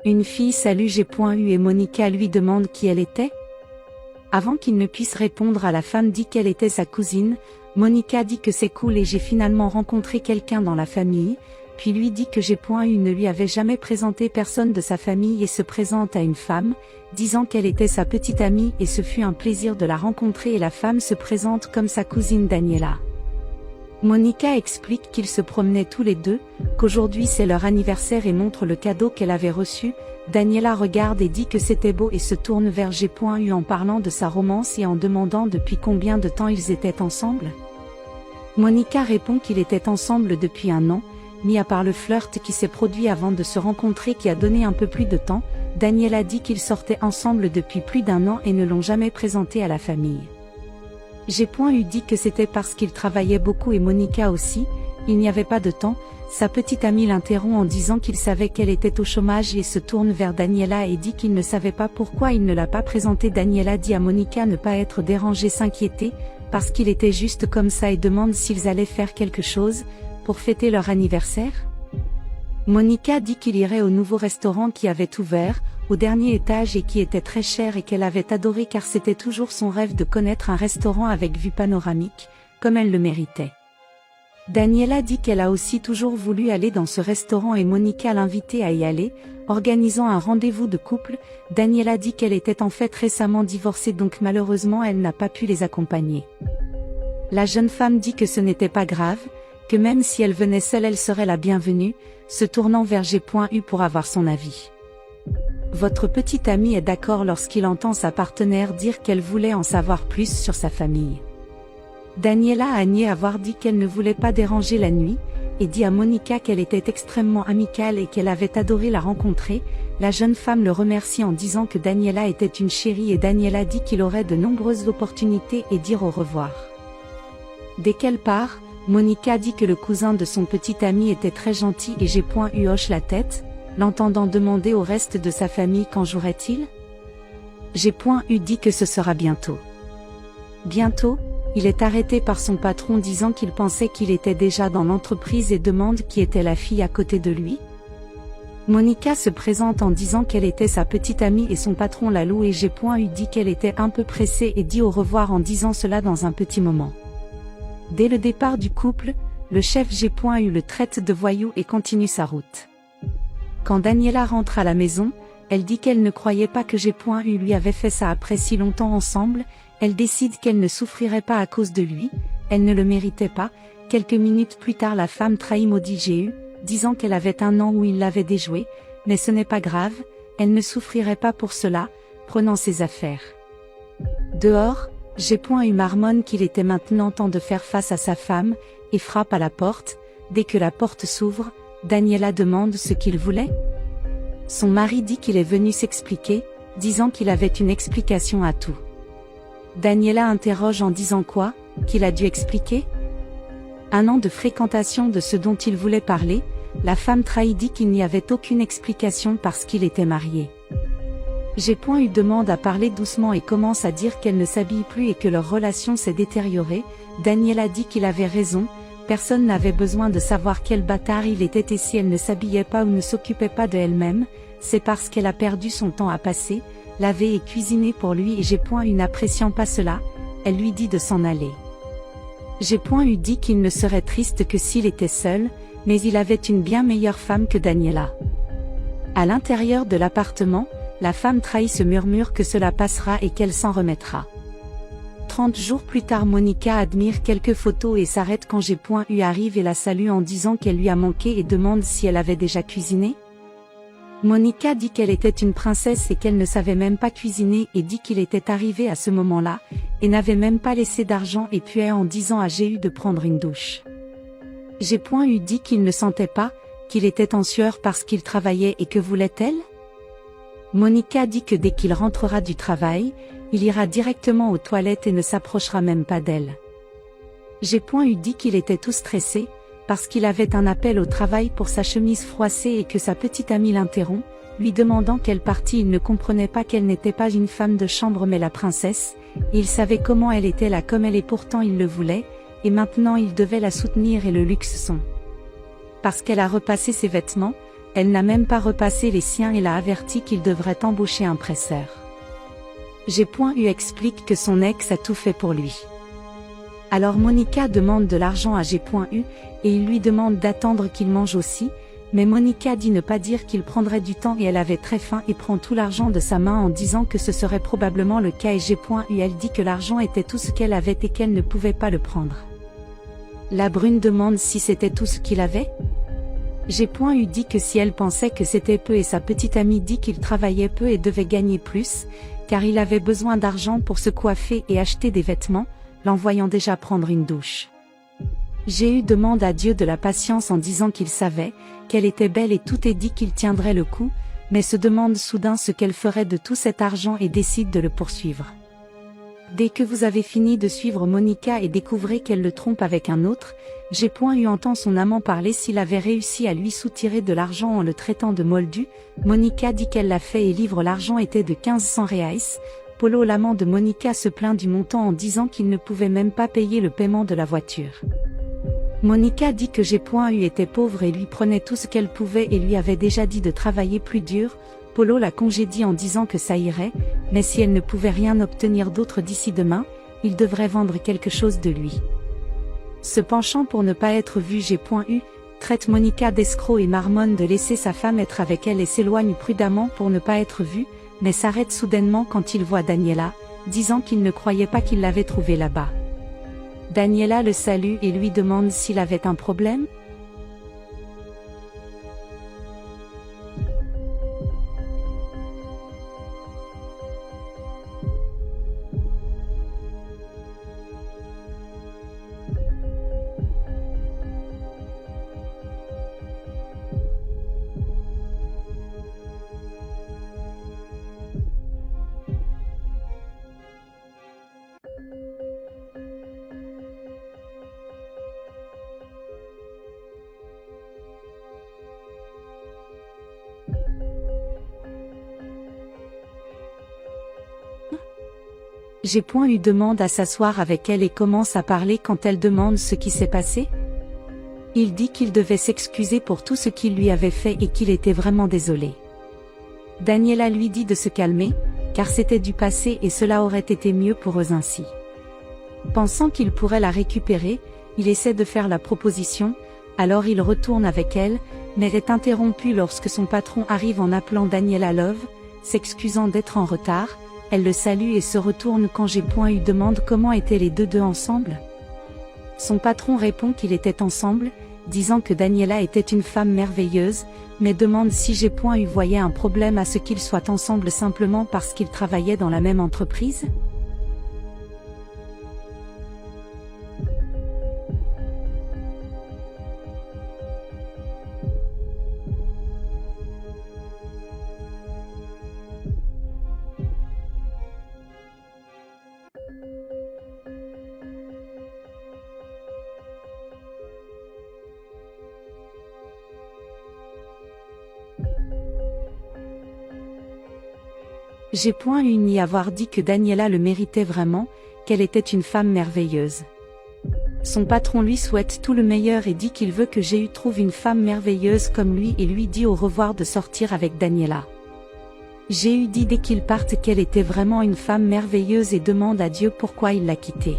Une fille salue G.U et Monica lui demande qui elle était. Avant qu'il ne puisse répondre, à la femme dit qu'elle était sa cousine. Monica dit que c'est cool et j'ai finalement rencontré quelqu'un dans la famille, puis lui dit que G.U ne lui avait jamais présenté personne de sa famille et se présente à une femme, disant qu'elle était sa petite amie et ce fut un plaisir de la rencontrer et la femme se présente comme sa cousine Daniela. Monica explique qu'ils se promenaient tous les deux, qu'aujourd'hui c'est leur anniversaire et montre le cadeau qu'elle avait reçu. Daniela regarde et dit que c'était beau et se tourne vers G.U en parlant de sa romance et en demandant depuis combien de temps ils étaient ensemble. Monica répond qu'ils étaient ensemble depuis 1 an, mis à part le flirt qui s'est produit avant de se rencontrer qui a donné un peu plus de temps. Daniela dit qu'ils sortaient ensemble depuis plus d'1 an et ne l'ont jamais présenté à la famille. G.U dit que c'était parce qu'il travaillait beaucoup et Monica aussi, il n'y avait pas de temps. Sa petite amie l'interrompt en disant qu'il savait qu'elle était au chômage et se tourne vers Daniela et dit qu'il ne savait pas pourquoi il ne l'a pas présentée. Daniela dit à Monica ne pas être dérangée, s'inquiéter, parce qu'il était juste comme ça et demande s'ils allaient faire quelque chose pour fêter leur anniversaire. Monica dit qu'il irait au nouveau restaurant qui avait ouvert, au dernier étage et qui était très cher et qu'elle avait adoré car c'était toujours son rêve de connaître un restaurant avec vue panoramique, comme elle le méritait. Daniela dit qu'elle a aussi toujours voulu aller dans ce restaurant et Monica l'invitait à y aller, organisant un rendez-vous de couple. Daniela dit qu'elle était en fait récemment divorcée donc malheureusement elle n'a pas pu les accompagner. La jeune femme dit que ce n'était pas grave, que même si elle venait seule elle serait la bienvenue, se tournant vers G.U pour avoir son avis. Votre petite amie est d'accord lorsqu'il entend sa partenaire dire qu'elle voulait en savoir plus sur sa famille. Daniela a nié avoir dit qu'elle ne voulait pas déranger la nuit, et dit à Monica qu'elle était extrêmement amicale et qu'elle avait adoré la rencontrer. La jeune femme le remercie en disant que Daniela était une chérie et Daniela dit qu'il aurait de nombreuses opportunités et dire au revoir. Dès qu'elle part, Monica dit que le cousin de son petit ami était très gentil et G.U hoche la tête, l'entendant demander au reste de sa famille quand jouerait-il. G.U dit que ce sera bientôt. Bientôt, il est arrêté par son patron disant qu'il pensait qu'il était déjà dans l'entreprise et demande qui était la fille à côté de lui. Monica se présente en disant qu'elle était sa petite amie et son patron la loue et G.U dit qu'elle était un peu pressée et dit au revoir en disant cela dans un petit moment. Dès le départ du couple, le chef G.U le traite de voyou et continue sa route. Quand Daniela rentre à la maison, elle dit qu'elle ne croyait pas que G.U lui avait fait ça après si longtemps ensemble. Elle décide qu'elle ne souffrirait pas à cause de lui, elle ne le méritait pas. Quelques minutes plus tard la femme trahit maudit G.U, disant qu'elle avait 1 an où il l'avait déjoué, mais ce n'est pas grave, elle ne souffrirait pas pour cela, prenant ses affaires. Dehors, G.U marmonne qu'il était maintenant temps de faire face à sa femme, et frappe à la porte. Dès que la porte s'ouvre, Daniela demande ce qu'il voulait. Son mari dit qu'il est venu s'expliquer, disant qu'il avait une explication à tout. Daniela interroge en disant quoi, qu'il a dû expliquer? 1 an de fréquentation de ce dont il voulait parler, la femme trahie dit qu'il n'y avait aucune explication parce qu'il était marié. G.U demande à parler doucement et commence à dire qu'elle ne s'habille plus et que leur relation s'est détériorée. Daniela dit qu'il avait raison, personne n'avait besoin de savoir quel bâtard il était et si elle ne s'habillait pas ou ne s'occupait pas de elle-même, c'est parce qu'elle a perdu son temps à passer, laver et cuisiner pour lui et G.U n'appréciant pas cela, elle lui dit de s'en aller. G.U dit qu'il ne serait triste que s'il était seul, mais il avait une bien meilleure femme que Daniela. À l'intérieur de l'appartement, la femme trahie se murmure que cela passera et qu'elle s'en remettra. 30 jours plus tard Monica admire quelques photos et s'arrête quand G.U arrive et la salue en disant qu'elle lui a manqué et demande si elle avait déjà cuisiné. Monica dit qu'elle était une princesse et qu'elle ne savait même pas cuisiner et dit qu'il était arrivé à ce moment-là, et n'avait même pas laissé d'argent et puait en disant à G.U de prendre une douche. G.U dit qu'il ne sentait pas, qu'il était en sueur parce qu'il travaillait et que voulait-elle? Monica dit que dès qu'il rentrera du travail, il ira directement aux toilettes et ne s'approchera même pas d'elle. G.U dit qu'il était tout stressé, parce qu'il avait un appel au travail pour sa chemise froissée et que sa petite amie l'interrompt, lui demandant quelle partie il ne comprenait pas qu'elle n'était pas une femme de chambre mais la princesse, et il savait comment elle était là comme elle et pourtant il le voulait, et maintenant il devait la soutenir et le luxe son. Parce qu'elle a repassé ses vêtements, Elle n'a même pas repassé les siens et l'a averti qu'il devrait embaucher un presseur. G.U explique que son ex a tout fait pour lui. Alors Monica demande de l'argent à G.U, et il lui demande d'attendre qu'il mange aussi, mais Monica dit ne pas dire qu'il prendrait du temps et elle avait très faim et prend tout l'argent de sa main en disant que ce serait probablement le cas et G.U elle dit que l'argent était tout ce qu'elle avait et qu'elle ne pouvait pas le prendre. La brune demande si c'était tout ce qu'il avait. G.U dit que si elle pensait que c'était peu et sa petite amie dit qu'il travaillait peu et devait gagner plus, car il avait besoin d'argent pour se coiffer et acheter des vêtements, l'envoyant déjà prendre une douche. G.U demande à Dieu de la patience en disant qu'il savait, qu'elle était belle et tout et dit qu'il tiendrait le coup, mais se demande soudain ce qu'elle ferait de tout cet argent et décide de le poursuivre. Dès que vous avez fini de suivre Monica et découvrez qu'elle le trompe avec un autre, G.U entend son amant parler s'il avait réussi à lui soutirer de l'argent en le traitant de moldu. Monica dit qu'elle l'a fait et livre l'argent était de 1500 reais. Polo l'amant de Monica se plaint du montant en disant qu'il ne pouvait même pas payer le paiement de la voiture. Monica dit que G.U était pauvre et lui prenait tout ce qu'elle pouvait et lui avait déjà dit de travailler plus dur. Polo la congédie en disant que ça irait, mais si elle ne pouvait rien obtenir d'autre d'ici demain, il devrait vendre quelque chose de lui. Se penchant pour ne pas être vu, G.U traite Monica d'escroc et marmonne de laisser sa femme être avec elle et s'éloigne prudemment pour ne pas être vu, mais s'arrête soudainement quand il voit Daniela, disant qu'il ne croyait pas qu'il l'avait trouvée là-bas. Daniela le salue et lui demande s'il avait un problème. G.U demande à s'asseoir avec elle et commence à parler quand elle demande ce qui s'est passé. Il dit qu'il devait s'excuser pour tout ce qu'il lui avait fait et qu'il était vraiment désolé. Daniela lui dit de se calmer, car c'était du passé et cela aurait été mieux pour eux ainsi. Pensant qu'il pourrait la récupérer, il essaie de faire la proposition, alors il retourne avec elle, mais est interrompu lorsque son patron arrive en appelant Daniela Love, s'excusant d'être en retard. Elle le salue et se retourne quand G.U demande comment étaient les deux ensemble. Son patron répond qu'il était ensemble, disant que Daniela était une femme merveilleuse, mais demande si G.U voyait un problème à ce qu'ils soient ensemble simplement parce qu'ils travaillaient dans la même entreprise. G.U nie avoir dit que Daniela le méritait vraiment, qu'elle était une femme merveilleuse. Son patron lui souhaite tout le meilleur et dit qu'il veut que G.U trouve une femme merveilleuse comme lui et lui dit au revoir de sortir avec Daniela. G.U dit dès qu'ils partent qu'elle était vraiment une femme merveilleuse et demande à Dieu pourquoi il l'a quittée.